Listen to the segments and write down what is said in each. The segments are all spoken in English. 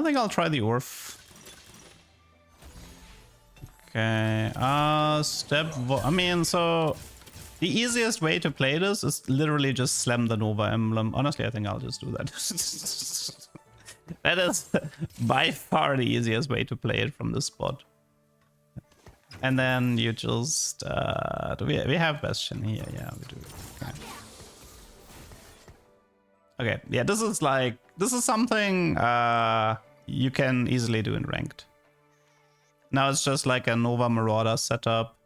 think I'll try the Orf. Okay, I mean, so the easiest way to play this is literally just slam the Nova Emblem. Honestly, I think I'll just do that. That is by far the easiest way to play it from this spot. And then you just we have Bastion here, yeah, we do. Okay, yeah, this is something you can easily do in ranked. Now it's just like a Nova Marauder setup.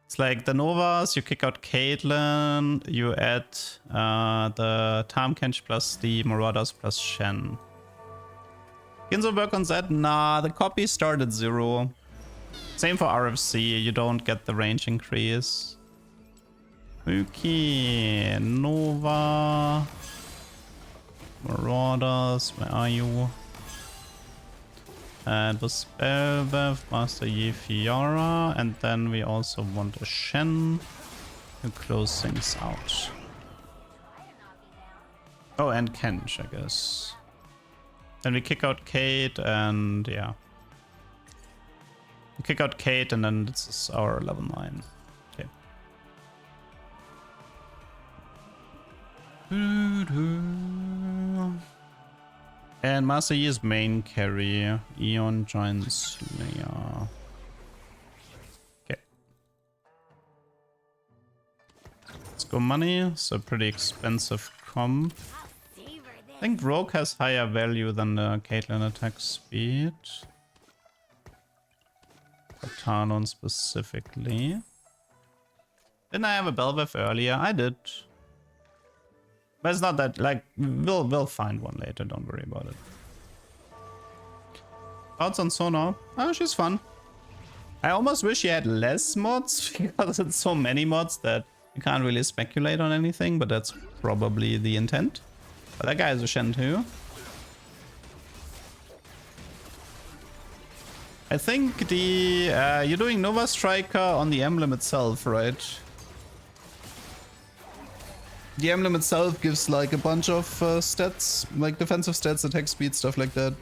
It's like the Novas, you kick out Caitlyn, you add the Tahm-Kench plus the Marauders plus Shen. Ginzo work on that? Nah, the copy start at 0. Same for RFC, you don't get the range increase. Okay, Nova. Marauders, where are you? And the Spellbev, Master Yi, Fiora, and then we also want a Shen to close things out. Oh, and Kench, I guess. Then we kick out Kate, and yeah. We kick out Kate, and then this is our level 9. Okay. And Master Yi is main carry. Eon Giant Slayer. Okay. Let's go money. It's a pretty expensive comp. I think Rogue has higher value than the Caitlyn attack speed. For Talon specifically. Didn't I have a Belveth earlier? I did. But it's not that, like, we'll find one later, don't worry about it. Thoughts on Sonar? Oh, she's fun. I almost wish she had less mods, because it's so many mods that you can't really speculate on anything, but that's probably the intent. But that guy is a Shen too. I think the you're doing Nova Striker on the emblem itself, right? The emblem itself gives like a bunch of stats, like defensive stats, attack speed, stuff like that.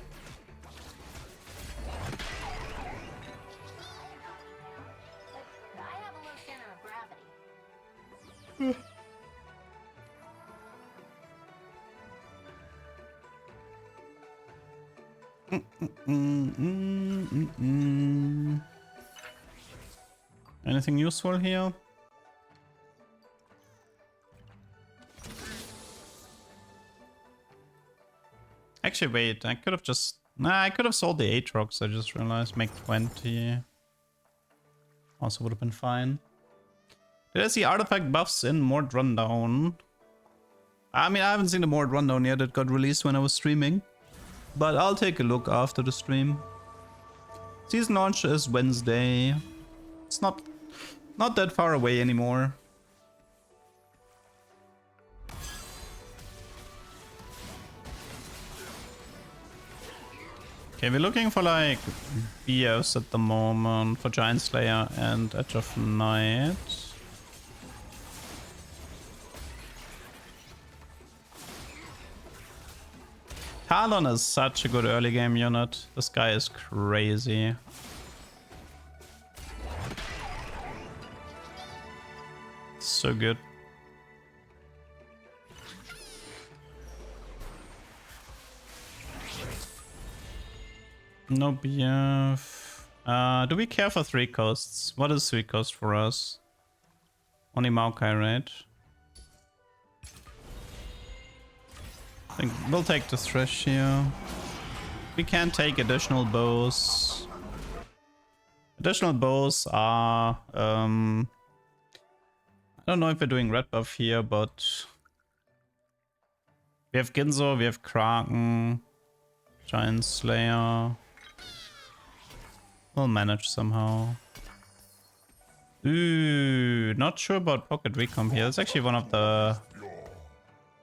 Anything useful here? Actually, wait, I could have just... Nah, I could have sold the Aatrox, I just realized. Make 20. Also would have been fine. Did I see artifact buffs in Mord Rundown? I mean, I haven't seen the Mord Rundown yet. It got released when I was streaming. But I'll take a look after the stream. Season launch is Wednesday. It's not that far away anymore. Okay, we're looking for like BFs at the moment for Giant Slayer and Edge of Night. Talon is such a good early game unit. This guy is crazy. So good. No BF. Do we care for 3 costs? What is 3 cost for us? Only Maokai, right? I think we'll take the Thresh here. We can take additional bows. Additional bows are... I don't know if we're doing red buff here, but... We have Ginzo, we have Kraken, Giant Slayer. We'll manage somehow. Ooh, not sure about Pocket Recomp here. It's actually one of the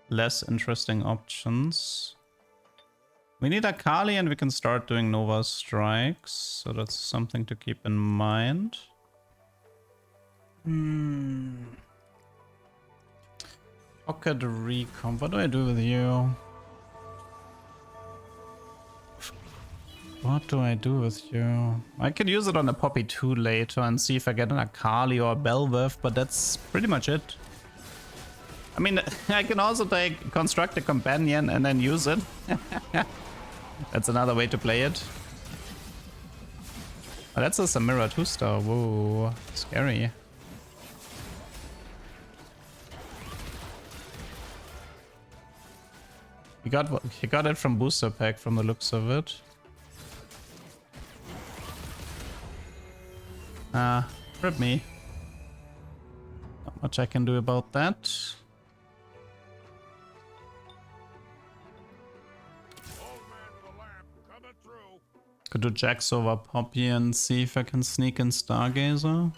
less interesting options. We need Akali and we can start doing Nova Strikes. So that's something to keep in mind. Pocket Recomp. What do I do with you? What do I do with you? I could use it on a Poppy 2 later and see if I get an Akali or a Belveth, but that's pretty much it. I mean, I can also construct a companion and then use it. That's another way to play it. Oh, that's a Samira 2-star. Whoa, scary. He got it from booster pack from the looks of it. Rip me. Not much I can do about that. Could do Jax over Poppy and see if I can sneak in Stargazer.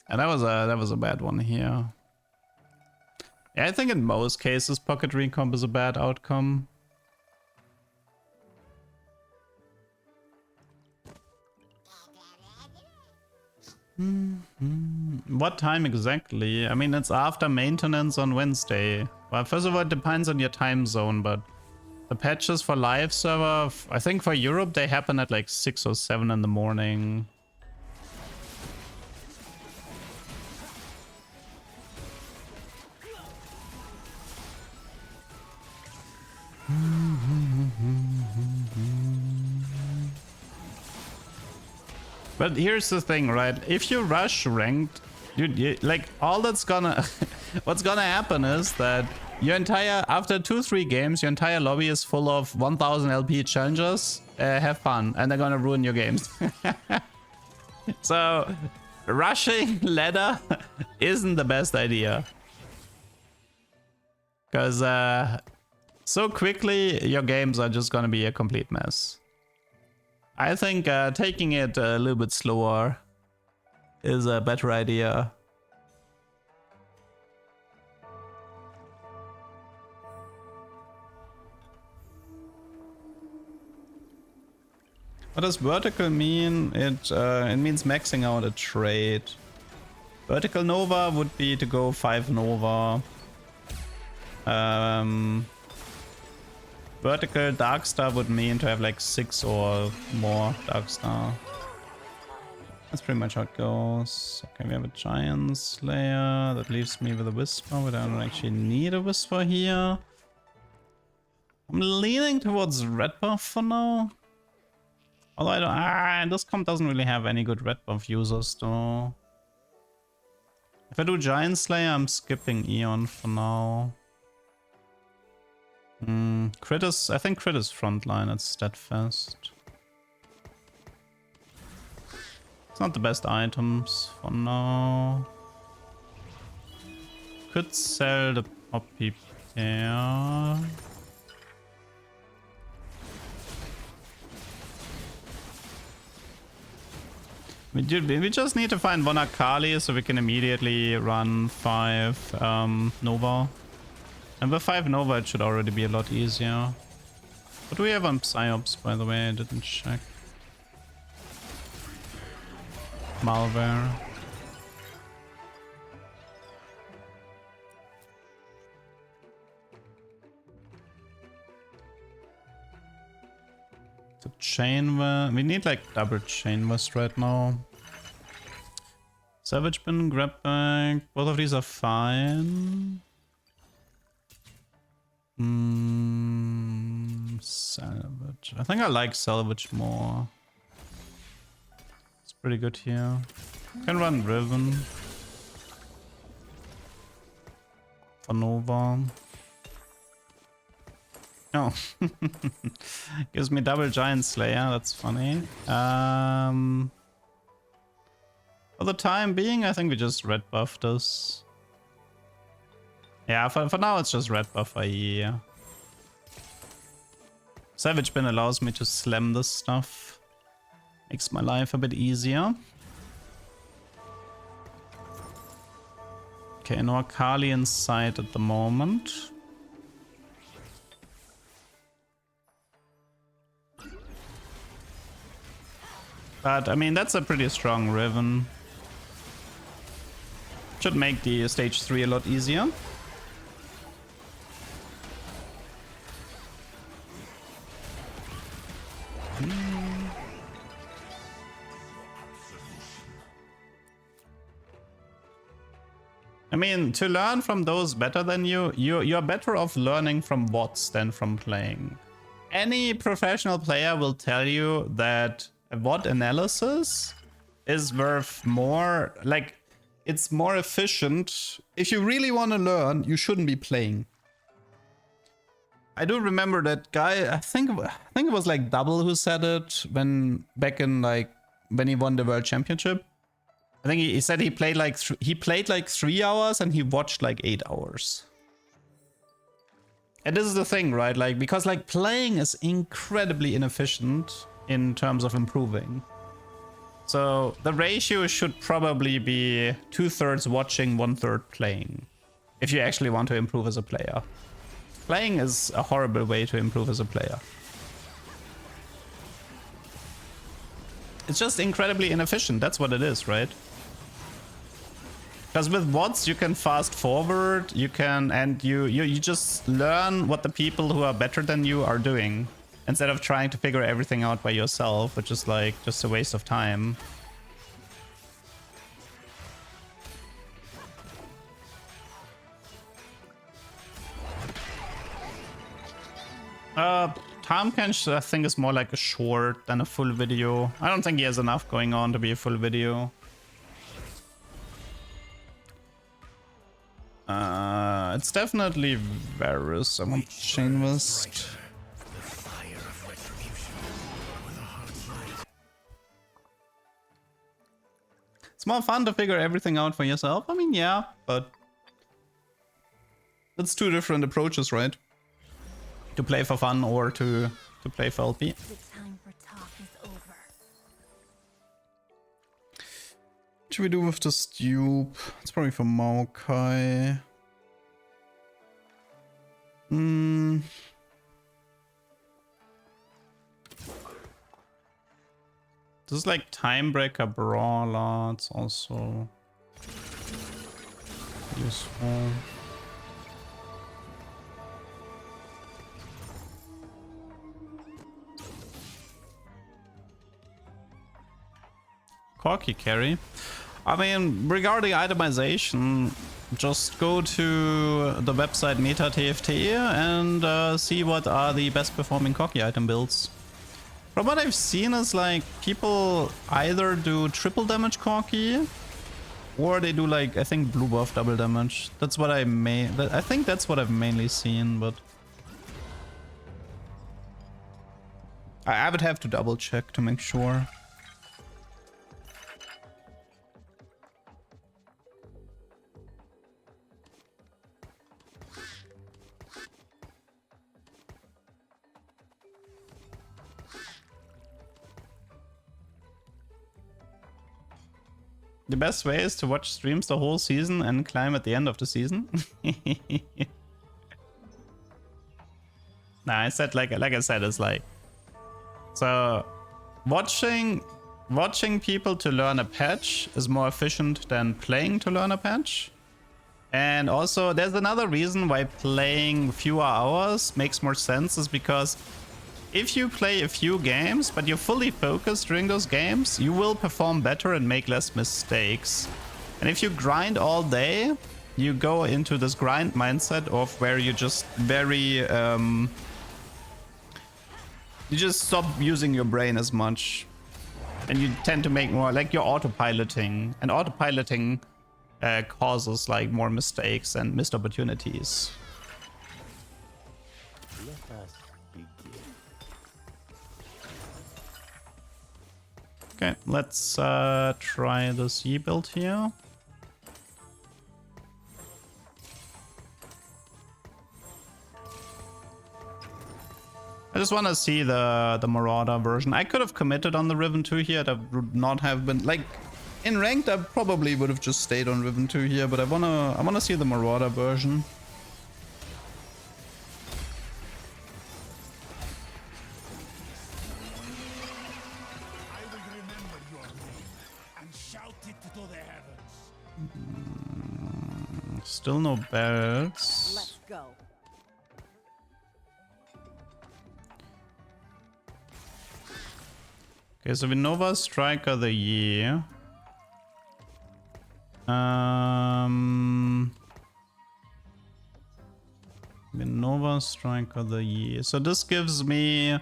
And that was a bad one here. Yeah, I think in most cases Pocket Recomp is a bad outcome. What time exactly? I mean, it's after maintenance on Wednesday. Well, first of all, it depends on your time zone, but the patches for live server, I think for Europe, they happen at like 6 or 7 in the morning. But here's the thing, right? If you rush ranked, you like all that's gonna what's gonna happen is that your entire after 2-3 games, your entire lobby is full of 1000 LP challengers. Have fun, and they're gonna ruin your games. So rushing ladder isn't the best idea, because so quickly your games are just gonna be a complete mess. I think taking it a little bit slower is a better idea. What does vertical mean? It means maxing out a trait. Vertical Nova would be to go 5 Nova. Vertical Darkstar would mean to have like 6 or more Darkstar. That's pretty much how it goes. Okay, we have a Giant Slayer. That leaves me with a Whisper, but I don't actually need a Whisper here. I'm leaning towards red buff for now. Although I don't... this comp doesn't really have any good red buff users though. If I do Giant Slayer, I'm skipping Eon for now. Crit is, I think Crit is frontline at Steadfast. It's not the best items for now. Could sell the Poppy pair. We just need to find one Akali so we can immediately run 5 Nova. And with 5 Nova it should already be a lot easier. What do we have on Psyops, by the way? I didn't check. Malware. The chain vest. We need like double chain vest right now. Savage bin, grab bag. Both of these are fine. Salvage. I think I like salvage more. It's pretty good here. Can run Riven for Nova. Oh, gives me double Giant Slayer. That's funny. For the time being, I think we just red buff this. Yeah, for now it's just red buff IE. Savage bin allows me to slam this stuff. Makes my life a bit easier. Okay, no Akali in sight at the moment. But, I mean, that's a pretty strong Riven. Should make the stage 3 a lot easier. I mean, to learn from those better than you're better off learning from bots than from playing. Any professional player will tell you that a bot analysis is worth more, like, it's more efficient. If you really want to learn, you shouldn't be playing. I do remember that guy, I think it was like Double who said it back in like when he won the world championship. I think he said he played like 3 hours and he watched like 8 hours. And this is the thing, right? Like, because like playing is incredibly inefficient in terms of improving. So the ratio should probably be 2/3 watching, 1/3 playing. If you actually want to improve as a player. Playing is a horrible way to improve as a player. It's just incredibly inefficient. That's what it is, right? Because with bots you can fast forward, you can, and you just learn what the people who are better than you are doing, instead of trying to figure everything out by yourself, which is like just a waste of time. Tamkench, I think, is more like a short than a full video. I don't think he has enough going on to be a full video. It's definitely Varus. I want Chain West. It's more fun to figure everything out for yourself. I mean, yeah, but it's two different approaches, right? To play for fun or to play for LP. The time for talk is over. What should we do with the Stoop? It's probably for Maokai. This is like Timebreaker Brawler. It's also useful. Corki carry. I mean, regarding itemization, just go to the website MetaTFT and see what are the best performing Corki item builds. From what I've seen is like people either do triple damage Corki or they do like, I think, blue buff double damage. That's what I think that's what I've mainly seen, but I would have to double check to make sure. The best way is to watch streams the whole season and climb at the end of the season. Nah, I said like I said, it's like, so watching people to learn a patch is more efficient than playing to learn a patch. And also there's another reason why playing fewer hours makes more sense, is because if you play a few games, but you're fully focused during those games, you will perform better and make less mistakes. And if you grind all day, you go into this grind mindset of where you just you just stop using your brain as much. And you tend to make more, like, you're autopiloting. And autopiloting causes like more mistakes and missed opportunities. Okay, let's try this E build here. I just want to see the Marauder version. I could have committed on the Riven 2 here. That would not have been, like, in ranked I probably would have just stayed on Riven 2 here, but I wanna see the Marauder version. Still no belts. Let's go. Okay, so we Nova Striker of the Year. Nova Striker of the Year. So this gives me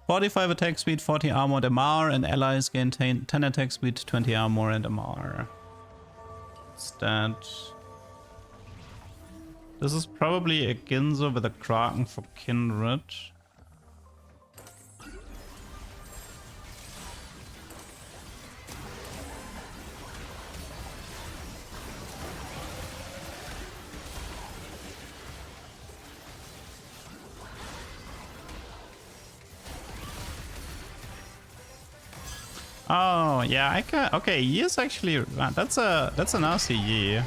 45 attack speed, 40 armor and MR, and allies gain 10 attack speed, 20 armor and MR. What's that? This is probably a Ginzo with a Kraken for Kindred. Oh yeah, I can. Okay, he is actually. That's a nasty Yi.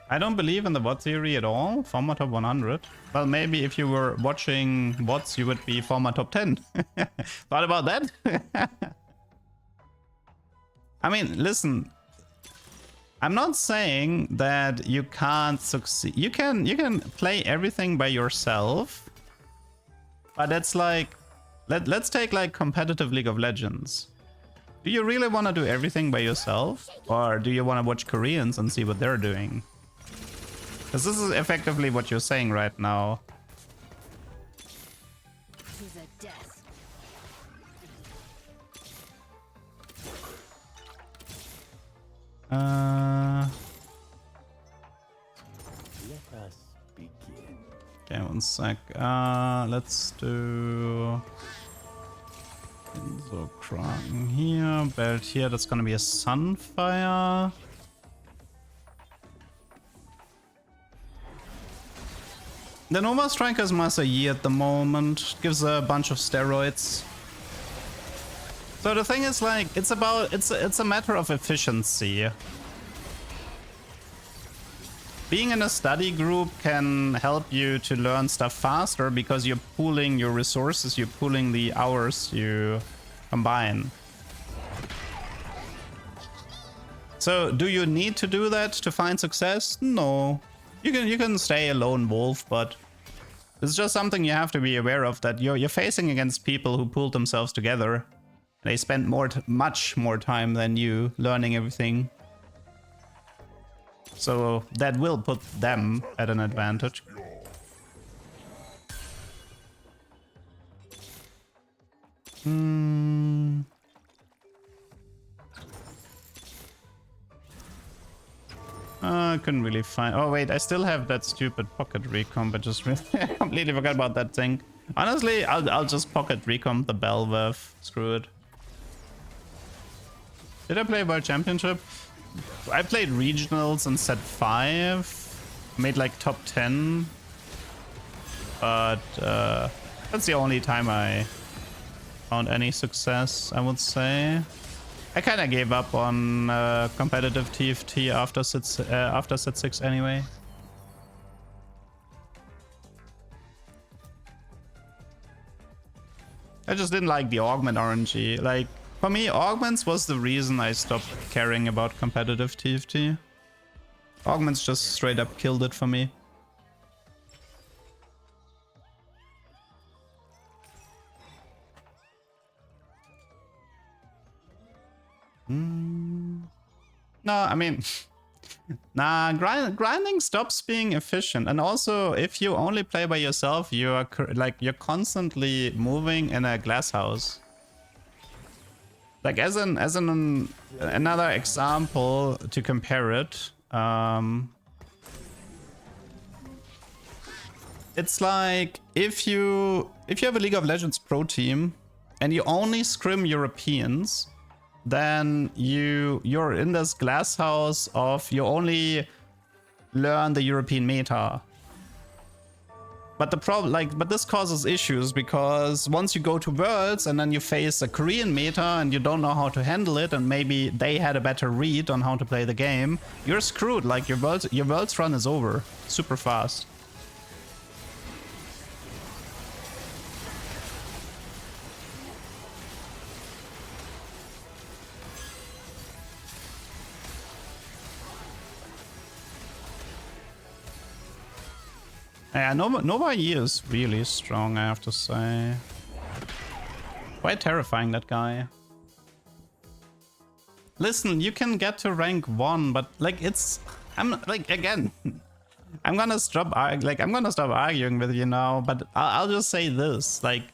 I don't believe in the bot theory at all. Former top 100. Well, maybe if you were watching bots, you would be former top 10. Thought about that? I mean, listen. I'm not saying that you can't succeed. You can play everything by yourself, but that's like. Let's take like competitive League of Legends. Do you really want to do everything by yourself? Or do you want to watch Koreans and see what they're doing? Because this is effectively what you're saying right now. Let us begin. Okay, one sec. Let's do... So Kraken here, belt here, that's gonna be a Sunfire. The Nova Striker is Master Yi at the moment, gives a bunch of steroids. So the thing is like, it's a matter of efficiency. Being in a study group can help you to learn stuff faster because you're pooling your resources, you're pooling the hours you combine. So do you need to do that to find success? No. You can stay a lone wolf, but it's just something you have to be aware of, that you're facing against people who pulled themselves together. They spent much more time than you learning everything. So that will put them at an advantage. I couldn't really find... Oh wait, I still have that stupid pocket recomp. I just completely forgot about that thing. Honestly, I'll just pocket recomp the Belveth. Screw it. Did I play World Championship? I played regionals and set 5. Made like top 10. But that's the only time I found any success, I would say. I kind of gave up on competitive TFT after set 6 anyway. I just didn't like the augment RNG. Like, for me, augments was the reason I stopped caring about competitive TFT. Augments just straight up killed it for me. No, I mean, nah, grinding stops being efficient. And also, if you only play by yourself, you're constantly moving in a glass house. Like as another example to compare it, it's like if you have a League of Legends pro team and you only scrim Europeans, then you're in this glass house of you only learn the European meta. But the problem, but this causes issues because once you go to Worlds and then you face a Korean meta and you don't know how to handle it, and maybe they had a better read on how to play the game, you're screwed. Like your Worlds run is over super fast. Yeah, Nova E is really strong, I have to say. Quite terrifying, that guy. Listen, you can get to rank 1, but like I'm like, again, I'm gonna stop arguing with you now, but I'll just say this, like,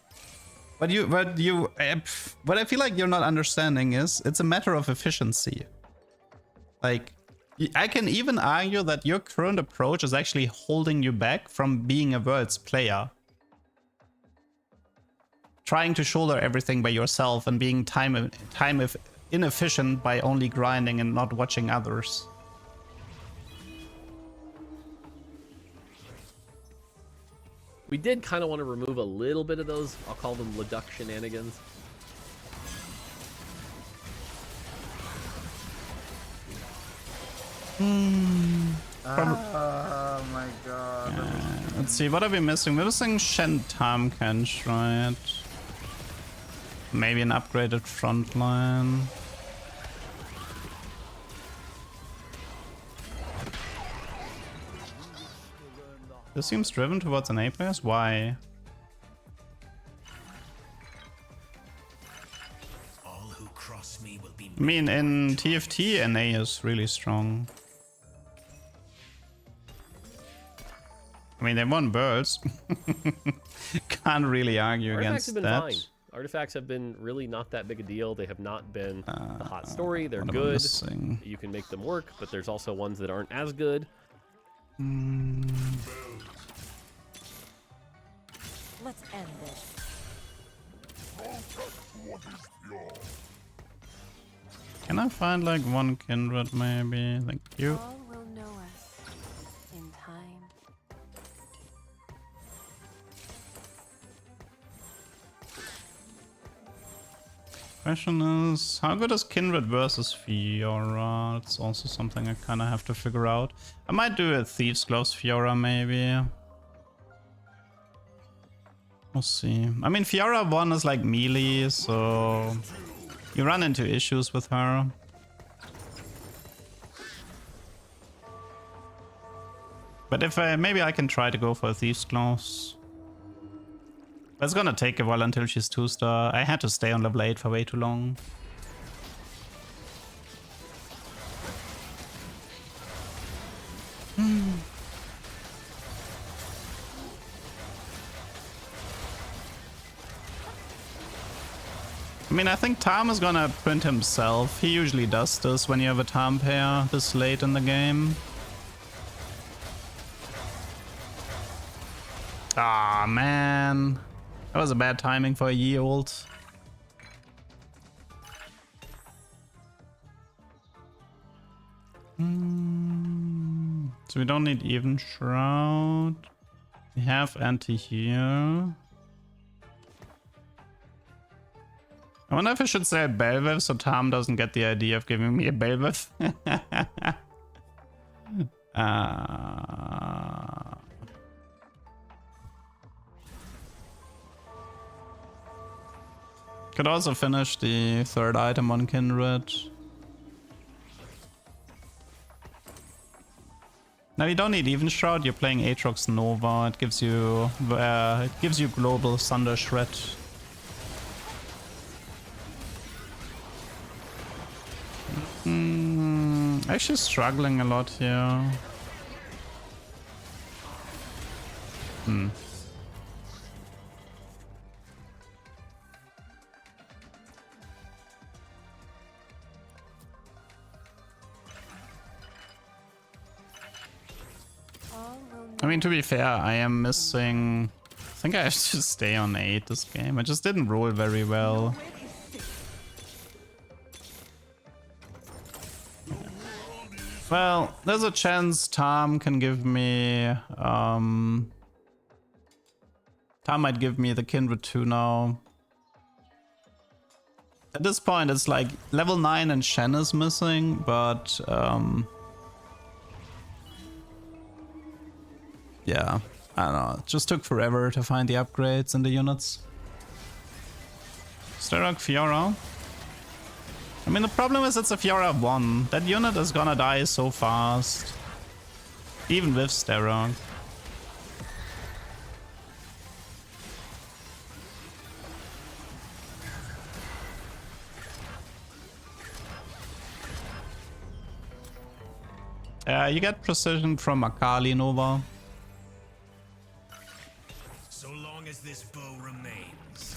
what I feel like you're not understanding is it's a matter of efficiency. Like, I can even argue that your current approach is actually holding you back from being a world's player. Trying to shoulder everything by yourself and being time inefficient by only grinding and not watching others. We did kind of want to remove a little bit of those, I'll call them Leduc shenanigans. Oh my god. Let's see, what are we missing? We're missing Shen Tam Kench, right? Maybe an upgraded frontline. This seems driven towards an A players? Why? All who cross me will be I mean, in TFT, NA is really strong. I mean, they won Birds. Can't really argue Artifacts against have been that. fine. Artifacts have been really not that big a deal. They have not been the hot story. They're what am I good. missing? You can make them work, but there's also ones that aren't as good. Let's end this. Can I find like one kindred maybe? Thank you. All will know us in time. Question is, how good is kindred versus Fiora? That's also something I kind of have to figure out. I might do a Thieves Gloves Fiora maybe. We'll see. I mean, Fiora 1 is like melee, so you run into issues with her. But if maybe I can try to go for a Thieves Gloves. But it's gonna take a while until she's 2-star. I had to stay on level 8 for way too long. I mean, I think Tam is gonna print himself. He usually does this when you have a Tam pair this late in the game. Ah, man. That was a bad timing for a Yi ult. So we don't need even Shroud. We have anti here. I wonder if I should say Belvev so Tam doesn't get the idea of giving me a Belvev. Could also finish the third item on Kindred. Now you don't need even Shroud. You're playing Aatrox Nova. It gives you global Thunder Shred. Actually struggling a lot here. I mean, to be fair, I am missing... I think I have to stay on 8 this game. I just didn't roll very well. Well, there's a chance Tam can give me... Tam might give me the Kindred 2 now. At this point, it's like level 9 and Shen is missing, but... yeah, I don't know. It just took forever to find the upgrades in the units. Sterak Fiora. I mean, the problem is it's a Fiora 1. That unit is gonna die so fast. Even with Sterak. You get precision from Akali Nova. So long as this bow remains,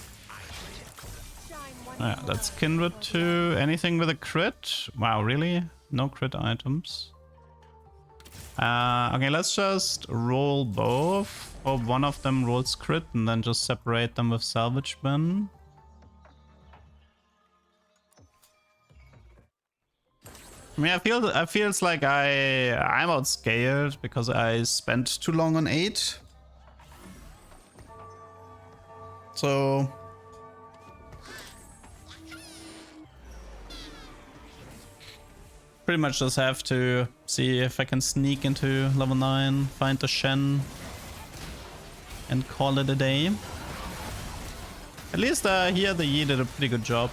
Yeah, that's Kindred 2. Anything with a crit? Wow, really? No crit items. Okay, let's just roll both. Hope one of them rolls crit and then just separate them with salvage bin. I mean, I feels like I'm outscared because I spent too long on 8. So pretty much just have to see if I can sneak into level 9, find the Shen, and call it a day. At least here the Yi did a pretty good job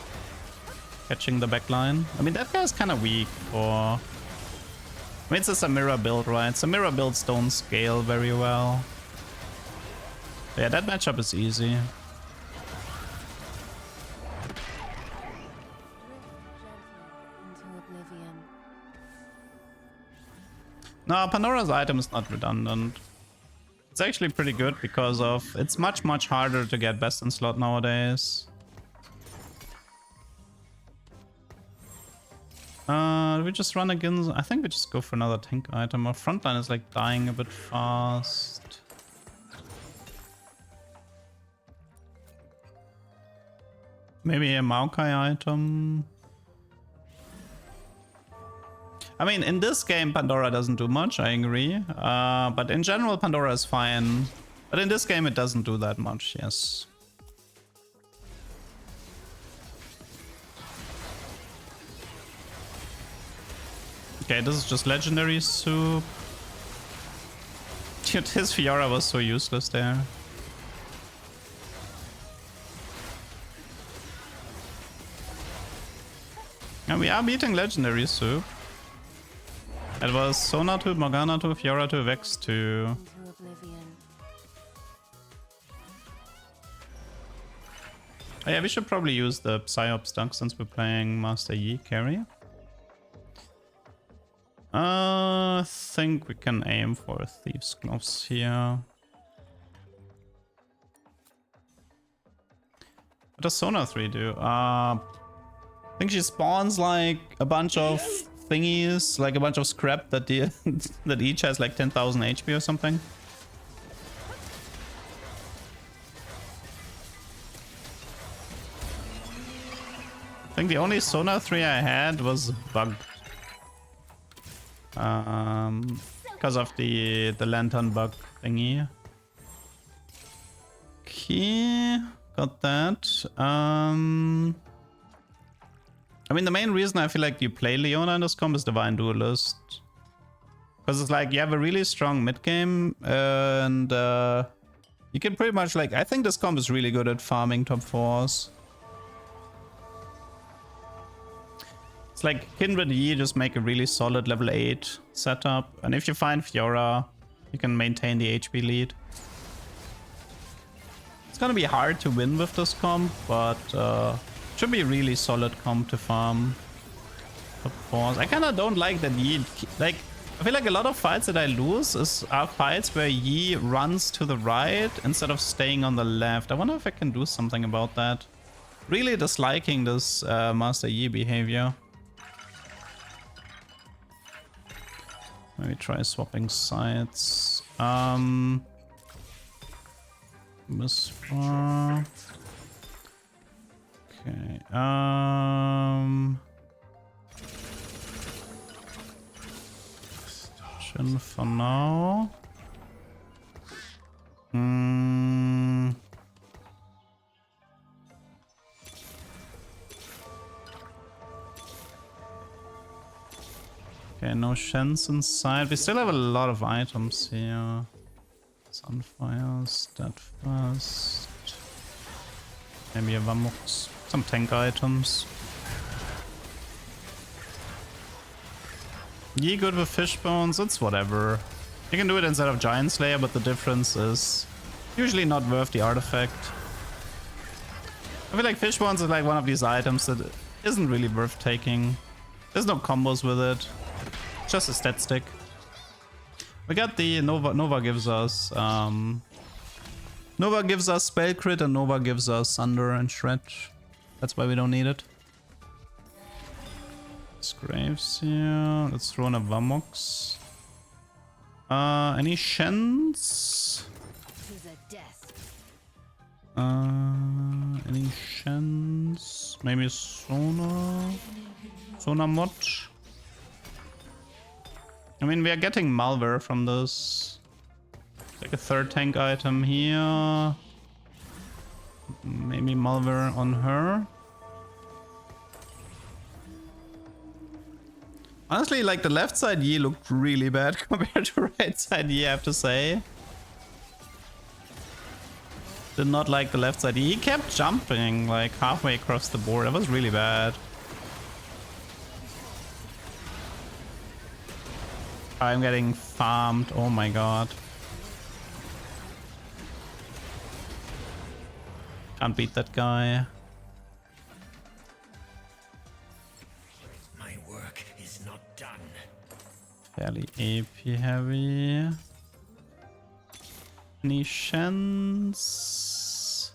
catching the backline. I mean, that guy's kind of weak for... I mean, it's a Samira build, right? Samira builds don't scale very well. But yeah, that matchup is easy. No, Pandora's item is not redundant. It's actually pretty good because of... It's much harder to get best in slot nowadays. Do we just run against... I think we just go for another tank item. Our frontline is like dying a bit fast. Maybe a Maokai item. I mean, in this game, Pandora doesn't do much, I agree. But in general, Pandora is fine. But in this game, it doesn't do that much, yes. Okay, this is just legendary soup. Dude, his Fiora was so useless there. And we are beating legendary soup. It was Sona 2, Morgana 2, Fiora 2, Vex 2. Oh yeah, we should probably use the Psyops dunk since we're playing Master Yi carry. I think we can aim for Thieves' Gloves here. What does Sona 3 do? I think she spawns like a bunch of thingies, like a bunch of scrap that that each has like 10,000 HP or something. I think the only Sona 3 I had was bugged. Because of the lantern bug thingy. Okay, got that. I mean, the main reason I feel like you play Leona in this comp is Divine Duelist. Because it's like you have a really strong mid game and you can pretty much like... I think this comp is really good at farming top 4s. It's like Kindred Yi just make a really solid level 8 setup. And if you find Fiora, you can maintain the HP lead. It's gonna be hard to win with this comp, but should be a really solid comp to farm top 4s. I kinda don't like that Yi... Like, I feel like a lot of fights that I lose are fights where Yi runs to the right instead of staying on the left. I wonder if I can do something about that. Really disliking this Master Yi behavior. Maybe try swapping sides. This far. Okay. Shin for now. Okay, no Shens inside. We still have a lot of items here. Sunfire, Steadfast. Maybe a Vamux. Some tank items. Yi good with fish bones, it's whatever. You can do it instead of Giant Slayer, but the difference is usually not worth the artifact. I feel like fish bones is like one of these items that isn't really worth taking. There's no combos with it. Just a stat stick. We got the Nova. Nova gives us Nova gives us spell crit and Nova gives us Sunder and Shred. That's why we don't need it. Graves here. Let's throw in a Vamox. Any Shens? Any Shens? Maybe Sona? Sona mod? I mean, we are getting Malware from this. Like a third tank item here. Maybe Malware on her. Honestly, like the left side Yi looked really bad compared to right side Yi, I have to say. Did not like the left side Yi. He kept jumping like halfway across the board. That was really bad. I'm getting farmed. Oh my god. Can't beat that guy. My work is not done. Fairly AP heavy. Any chance?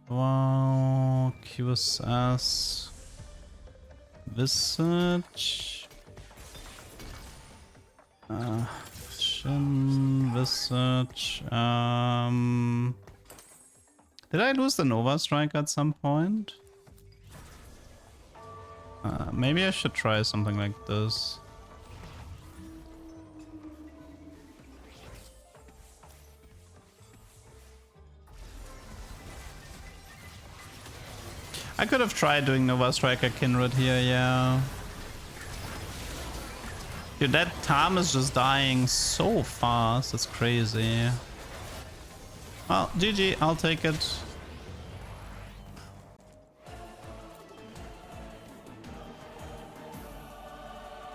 Wow, QSS. Visage. Shin, Visage. Did I lose the Nova Strike at some point? Maybe I should try something like this. I could have tried doing Nova Striker Kindred here, yeah. Dude, that Tam is just dying so fast. It's crazy. Well, GG, I'll take it.